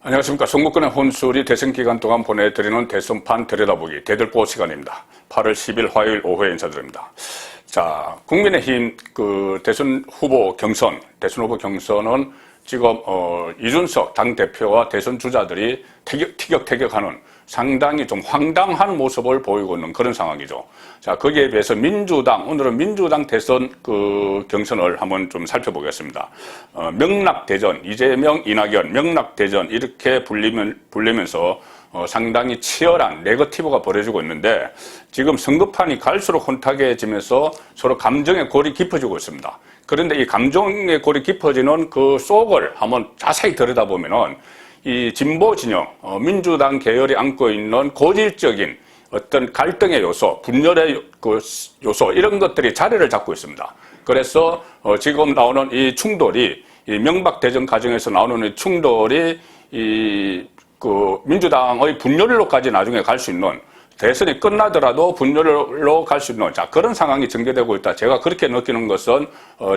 안녕하십니까. 선거권의 혼술이 대선 기간 동안 보내드리는 대선판 들여다보기 대들보 시간입니다. 8월 10일 화요일 오후에 인사드립니다. 자, 국민의힘 대선 후보 경선은 지금 이준석 당대표와 대선 주자들이 티격태격하는 상당히 좀 황당한 모습을 보이고 있는 그런 상황이죠. 자, 거기에 비해서 오늘은 민주당 대선 경선을 한번 좀 살펴보겠습니다. 명락대전, 이재명, 이낙연, 명락대전 이렇게 불리면서 상당히 치열한 네거티브가 벌어지고 있는데 지금 선거판이 갈수록 혼탁해지면서 서로 감정의 골이 깊어지고 있습니다. 그런데 이 감정의 골이 깊어지는 그 속을 한번 자세히 들여다보면은 이 진보 진영, 민주당 계열이 안고 있는 고질적인 어떤 갈등의 요소, 분열의 요소 이런 것들이 자리를 잡고 있습니다. 그래서 지금 나오는 이 충돌이 이 명박대전 과정에서 나오는 이 충돌이 민주당의 분열로까지 나중에 갈 수 있는 대선이 끝나더라도 분열로 갈 수 있는 그런 상황이 전개되고 있다. 제가 그렇게 느끼는 것은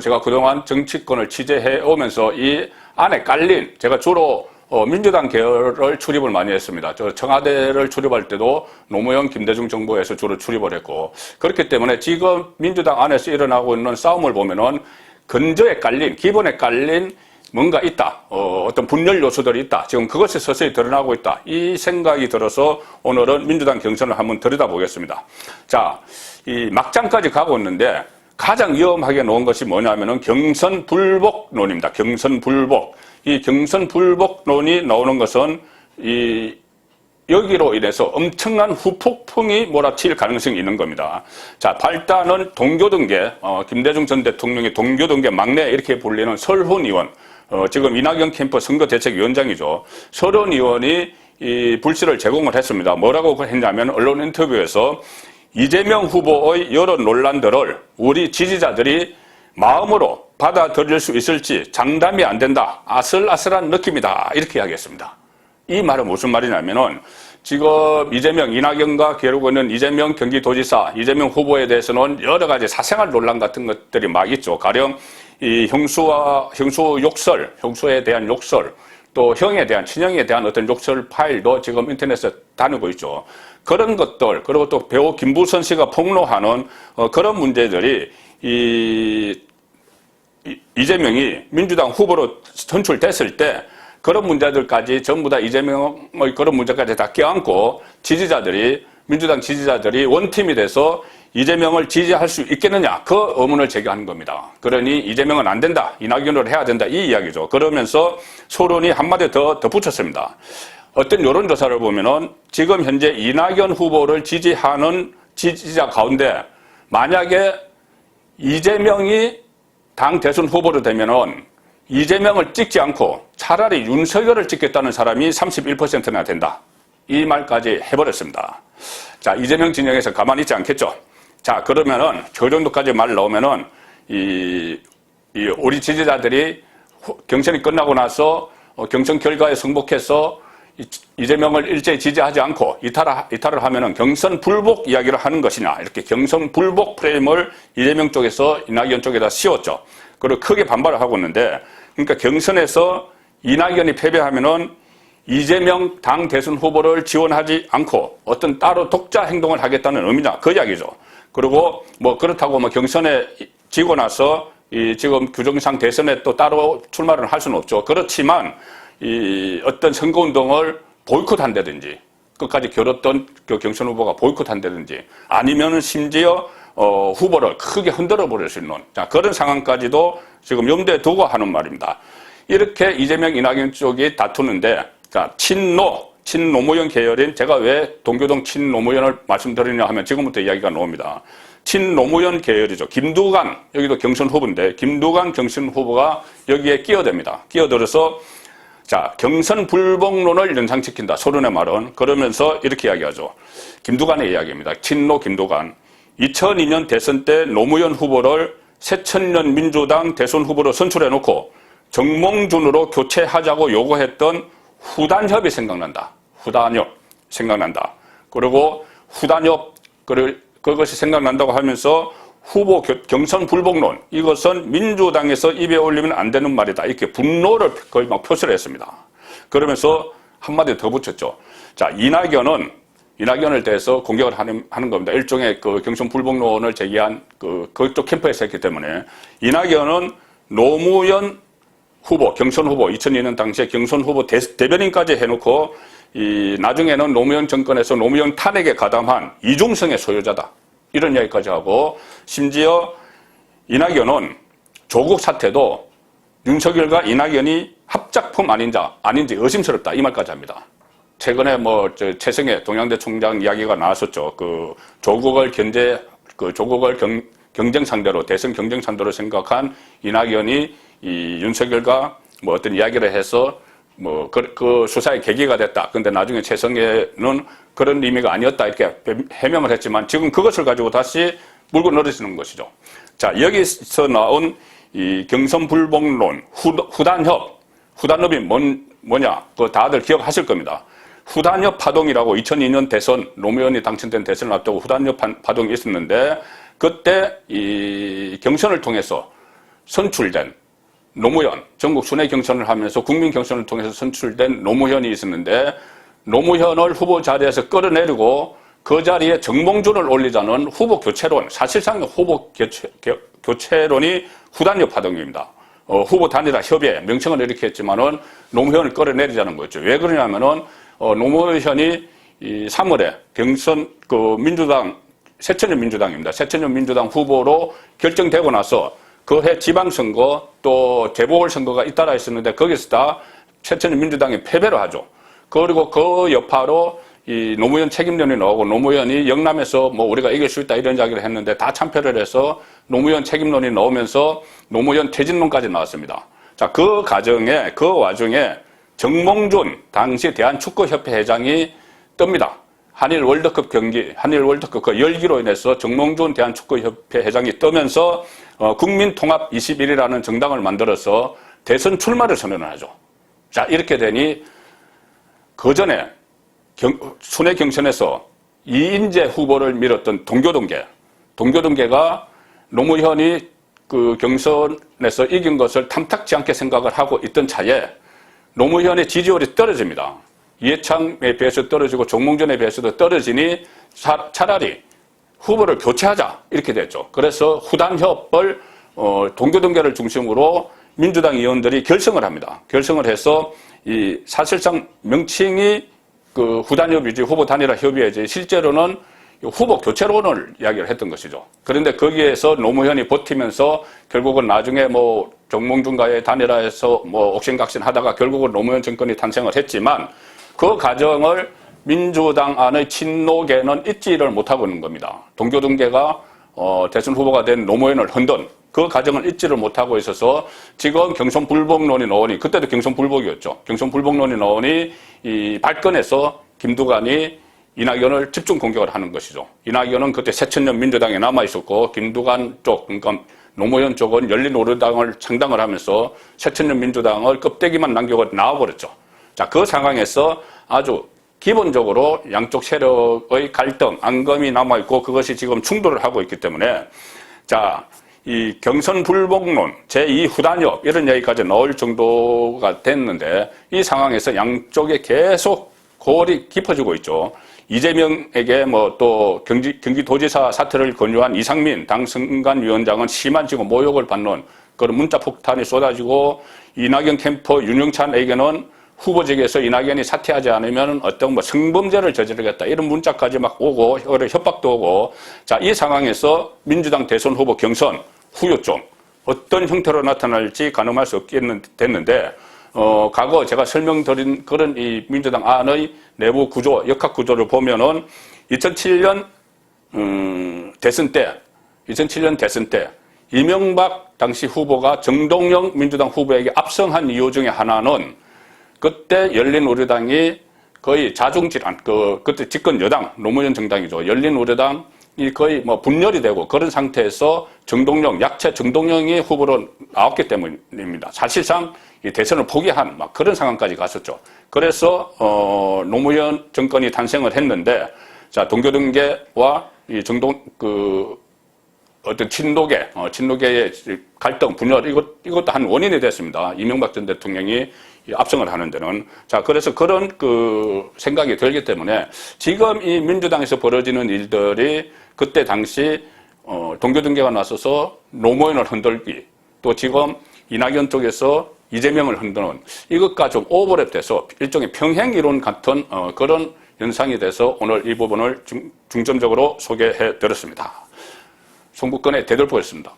제가 그동안 정치권을 취재해 오면서 이 안에 깔린 제가 주로 민주당 계열을 출입을 많이 했습니다. 저 청와대를 출입할 때도 노무현, 김대중 정부에서 주로 출입을 했고 그렇기 때문에 지금 민주당 안에서 일어나고 있는 싸움을 보면은 근저에 깔린, 기본에 깔린 뭔가 있다. 어떤 분열 요소들이 있다. 지금 그것이 서서히 드러나고 있다. 이 생각이 들어서 오늘은 민주당 경선을 한번 들여다보겠습니다. 자, 이 막장까지 가고 있는데 가장 위험하게 놓은 것이 뭐냐면은 경선 불복론입니다. 경선 불복. 이 경선 불복론이 나오는 것은 여기로 인해서 엄청난 후폭풍이 몰아칠 가능성이 있는 겁니다. 자, 발단은 동교동계, 김대중 전 대통령의 동교동계 막내 이렇게 불리는 설훈 의원, 지금 이낙연 캠프 선거대책위원장이죠. 설훈 의원이 이 불씨를 제공을 했습니다. 뭐라고 했냐면 언론 인터뷰에서 이재명 후보의 여러 논란들을 우리 지지자들이 마음으로 받아들일 수 있을지 장담이 안 된다. 아슬아슬한 느낌이다. 이렇게 이야기했습니다. 이 말은 무슨 말이냐면은 지금 이재명, 이낙연과 겨루고 있는 이재명 경기도지사, 이재명 후보에 대해서는 여러 가지 사생활 논란 같은 것들이 막 있죠. 가령 이 형수 욕설, 형수에 대한 욕설, 또 형에 대한, 친형에 대한 어떤 욕설 파일도 지금 인터넷에 다니고 있죠. 그런 것들, 그리고 또 배우 김부선 씨가 폭로하는 그런 문제들이 이재명이 민주당 후보로 선출됐을 때 그런 문제들까지 전부 다 이재명의 그런 문제까지 다 껴안고 민주당 지지자들이 원팀이 돼서 이재명을 지지할 수 있겠느냐 그 의문을 제기하는 겁니다. 그러니 이재명은 안 된다. 이낙연으로 해야 된다. 이 이야기죠. 그러면서 소론이 한마디 더 덧붙였습니다. 어떤 여론조사를 보면은 지금 현재 이낙연 후보를 지지하는 지지자 가운데 만약에 이재명이 당 대선 후보로 되면은 이재명을 찍지 않고 차라리 윤석열을 찍겠다는 사람이 31%나 된다. 이 말까지 해버렸습니다. 자, 이재명 진영에서 가만히 있지 않겠죠. 자, 그러면은 저 정도까지 말 나오면은 우리 지지자들이 경선이 끝나고 나서 경선 결과에 승복해서 이재명을 일제히 지지하지 않고 이탈을 하면은 경선 불복 이야기를 하는 것이냐 이렇게 경선 불복 프레임을 이재명 쪽에서 이낙연 쪽에다 씌웠죠. 그리고 크게 반발을 하고 있는데 그러니까 경선에서 이낙연이 패배하면은 이재명 당 대선 후보를 지원하지 않고 어떤 따로 독자 행동을 하겠다는 의미냐 그 이야기죠. 그리고 뭐 그렇다고 뭐 경선에 지고 나서 지금 규정상 대선에 또 따로 출마를 할 수는 없죠. 그렇지만 어떤 선거운동을 보이콧한다든지 끝까지 겨뤘던 그 경선 후보가 보이콧한다든지 아니면은 심지어 후보를 크게 흔들어 버릴 수 있는 그런 상황까지도 지금 염두에 두고 하는 말입니다. 이렇게 이재명, 이낙연 쪽이 다투는데 친노무현 계열인 제가 왜 동교동 친노무현을 말씀드리냐 하면 지금부터 이야기가 나옵니다. 친노무현 계열이죠. 김두관 여기도 경선 후보인데 김두관 경선 후보가 여기에 끼어듭니다. 끼어들어서 자, 경선 불복론을 연상시킨다. 소론의 말은. 그러면서 이렇게 이야기하죠. 김두관의 이야기입니다. 친노 김두관. 2002년 대선 때 노무현 후보를 새천년 민주당 대선 후보로 선출해놓고 정몽준으로 교체하자고 요구했던 후단협이 생각난다. 후단협 생각난다. 그리고 후단협 그것이 생각난다고 하면서 후보 경선 불복론 이것은 민주당에서 입에 올리면 안 되는 말이다. 이렇게 분노를 거의 막 표시를 했습니다. 그러면서 한마디 더 붙였죠. 자, 이낙연을 대해서 공격을 하는 겁니다. 일종의 그 경선 불복론을 제기한 그쪽 캠프에서 했기 때문에 이낙연은 노무현 후보, 경선 후보, 2002년 당시에 경선 후보 대변인까지 해놓고 나중에는 노무현 정권에서 노무현 탄핵에 가담한 이중성의 소유자다. 이런 이야기까지 하고 심지어 이낙연은 조국 사태도 윤석열과 이낙연이 합작품 아닌지 의심스럽다. 이 말까지 합니다. 최근에 최승혜 동양대 총장 이야기가 나왔었죠. 조국을 경쟁 상대로, 대선 경쟁 상대로 생각한 이낙연이 윤석열과 어떤 이야기를 해서 그 수사의 계기가 됐다. 근데 나중에 최승혜는 그런 의미가 아니었다. 이렇게 해명을 했지만 지금 그것을 가지고 다시 물고 늘어지는 것이죠. 자, 여기서 나온 이 경선불복론, 후단협이 뭐냐? 다들 기억하실 겁니다. 후단협 파동이라고 2002년 대선, 노무현이 당선된 대선을 앞두고 후단협 파동이 있었는데, 그때 이 경선을 통해서 선출된 노무현, 전국 순회 경선을 하면서 국민 경선을 통해서 선출된 노무현이 있었는데, 노무현을 후보 자리에서 끌어내리고 그 자리에 정몽준을 올리자는 후보 교체론, 사실상 후보 교체론이 후단협 파동입니다. 후보 단일화 협의회 명칭을 이렇게 했지만은 노무현을 끌어내리자는 거죠. 왜 그러냐면은 노무현이 3월에 경선 민주당 새천년 민주당입니다. 새천년 민주당 후보로 결정되고 나서 그 해 지방선거 또 재보궐선거가 잇따라 있었는데 거기서 다 새천년 민주당이 패배를 하죠. 그리고 그 여파로 이 노무현 책임론이 나오고 노무현이 영남에서 우리가 이길 수 있다 이런 이야기를 했는데 다 참패를 해서 노무현 책임론이 나오면서 노무현 퇴진론까지 나왔습니다. 자, 그 와중에 정몽준 당시 대한축구협회 회장이 뜹니다. 한일 월드컵 그 열기로 인해서 정몽준 대한축구협회 회장이 뜨면서 국민통합21이라는 정당을 만들어서 대선 출마를 선언을 하죠. 자, 이렇게 되니 그 전에 순회 경선에서 이인재 후보를 밀었던 동교동계가 노무현이 그 경선에서 이긴 것을 탐탁지 않게 생각을 하고 있던 차에 노무현의 지지율이 떨어집니다. 이해창에 비해서 떨어지고 정몽준에 비해서도 떨어지니 차라리 후보를 교체하자 이렇게 됐죠. 그래서 후단협을 동교동계를 중심으로 민주당 의원들이 결성을 합니다. 결성을 해서 사실상 명칭이 그 후단협이지 후보 단일화 협의회지 실제로는 후보 교체론을 이야기를 했던 것이죠. 그런데 거기에서 노무현이 버티면서 결국은 나중에 정몽준과의 단일화에서 옥신각신 하다가 결국은 노무현 정권이 탄생을 했지만 그 과정을 민주당 안의 친노계는 잊지를 못하고 있는 겁니다. 동교동계가 대선 후보가 된 노무현을 흔든 그 과정을 잊지를 못하고 있어서 지금 경선불복론이 나오니 그때도 경선불복이었죠. 경선불복론이 나오니 이 발끈해서 김두관이 이낙연을 집중 공격을 하는 것이죠. 이낙연은 그때 새천년 민주당에 남아있었고 김두관 쪽, 그러니까 노무현 쪽은 열린우리당을 창당을 하면서 새천년 민주당을 껍데기만 남기고 나와버렸죠. 자, 그 상황에서 아주 기본적으로 양쪽 세력의 갈등, 앙금이 남아있고 그것이 지금 충돌을 하고 있기 때문에 자, 이 경선불복론, 제2후단협 이런 얘기까지 나올 정도가 됐는데 이 상황에서 양쪽에 계속 골이 깊어지고 있죠. 이재명에게 또 경기도지사 사퇴를 권유한 이상민 당선관위원장은 심한 지금 모욕을 받는 그런 문자 폭탄이 쏟아지고 이낙연 캠프 윤영찬에게는 후보직에서 이낙연이 사퇴하지 않으면 어떤 성범죄를 저지르겠다 이런 문자까지 막 오고 협박도 오고 자, 이 상황에서 민주당 대선 후보 경선 후유증 어떤 형태로 나타날지 가늠할 수 됐는데 과거 제가 설명드린 그런 이 민주당 안의 내부 구조, 역학 구조를 보면은 2007년 대선 때 이명박 당시 후보가 정동영 민주당 후보에게 압승한 이유 중에 하나는 그때 열린우리당이 거의 자중질환, 그때 집권 여당, 노무현 정당이죠. 열린우리당이 거의 분열이 되고 그런 상태에서 약체 정동영이 후보로 나왔기 때문입니다. 사실상 이 대선을 포기한 그런 상황까지 갔었죠. 그래서 노무현 정권이 탄생을 했는데 자, 동교동계와 이 어떤 친노계의 갈등, 분열, 이것도 한 원인이 됐습니다. 이명박 전 대통령이 압승을 하는 데는. 자, 그래서 그런 생각이 들기 때문에 지금 이 민주당에서 벌어지는 일들이 그때 당시, 동교동계가 나서서 노무현을 흔들기, 또 지금 이낙연 쪽에서 이재명을 흔드는 이것과 좀 오버랩돼서 일종의 평행 이론 같은, 그런 현상이 돼서 오늘 이 부분을 중점적으로 소개해 드렸습니다. 송국근의 대들보였습니다.